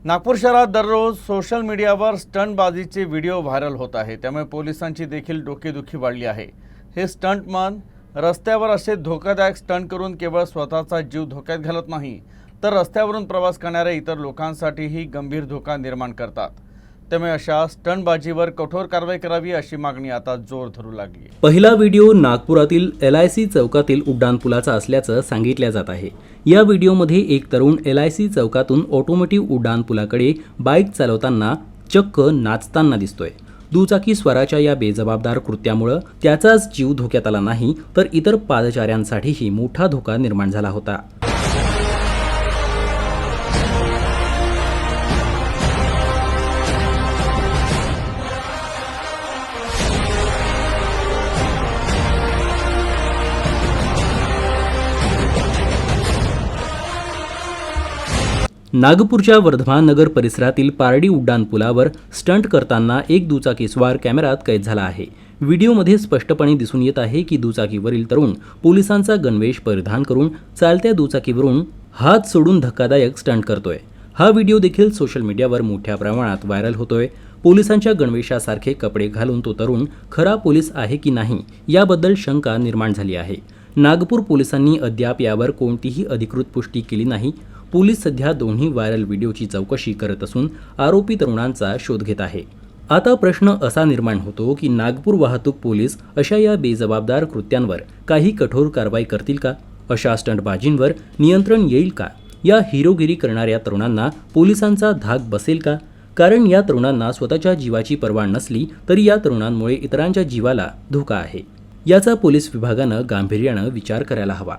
नागपूर शहरात दररोज सोशल मीडियावर स्टंटबाजीचे व्हिडिओ व्हायरल होत आहे। त्यामुळे पोलिसांची देखील डोकेदुखी वाढली आहे। हे स्टंटमन रस्त्यावर असे धोकादायक स्टंट करून केवळ स्वतःचा जीव धोक्यात घालत नाही, तर रस्त्यावरून प्रवास करणाऱ्या इतर लोकांसाठीही गंभीर धोका निर्माण करतात। त्यामुळे अशा स्टंटबाजीवर कठोर कारवाई करावी अशी मागणी आता जोर धरू लागली। पहिला व्हिडिओ नागपुरातील LIC चौकातील उड्डाणपुलाचा असल्याचं सांगितलं जात आहे। या व्हिडिओमध्ये एक तरुण LIC चौकातून ऑटोमोटिव्ह उड्डाणपुलाकडे बाईक चालवताना चक्क नाचताना दिसतोय। दुचाकी स्वाराच्या या बेजबाबदार कृत्यामुळे त्याचाच जीव धोक्यात आला नाही, तर इतर पादचाऱ्यांसाठीही मोठा धोका निर्माण झाला होता। नागपूरच्या वर्धमान नगर परिसरातील पारडी उड्डाणपुलावर स्टंट करताना एक दुचाकीस्वार कॅमेऱ्यात कैद झाला आहे। व्हिडिओमध्ये स्पष्टपणे दिसून येत आहे की दुचाकीवरील तरुण पोलिसांचा गणवेश परिधान करून चालत्या दुचाकीवरून हात सोडून धक्कादायक स्टंट करतोय। हा व्हिडिओ देखील सोशल मीडियावर मोठ्या प्रमाणात व्हायरल होतोय। पोलिसांच्या गणवेशासारखे कपडे घालून तो तरुण खरा पोलीस आहे की नाही याबद्दल शंका निर्माण झाली आहे। नागपूर पोलिसांनी अद्याप यावर कोणतीही अधिकृत पुष्टी केली नाही। पोलीस सध्या दोन्ही व्हायरल व्हिडिओची चौकशी करत असून आरोपी तरुणांचा शोध घेत आहे। आता प्रश्न असा निर्माण होतो की नागपूर वाहतूक पोलीस अशा या बेजबाबदार कृत्यांवर काही कठोर कारवाई करतील का? अशा स्टंटबाजींवर नियंत्रण येईल का? या हिरोगिरी करणाऱ्या तरुणांना पोलिसांचा धाक बसेल का? कारण या तरुणांना स्वतःच्या जीवाची पर्वा नसली तरी या तरुणांमुळे इतरांच्या जीवाला धोका आहे। याचा पोलीस विभागानं गांभीर्यानं विचार करायला हवा।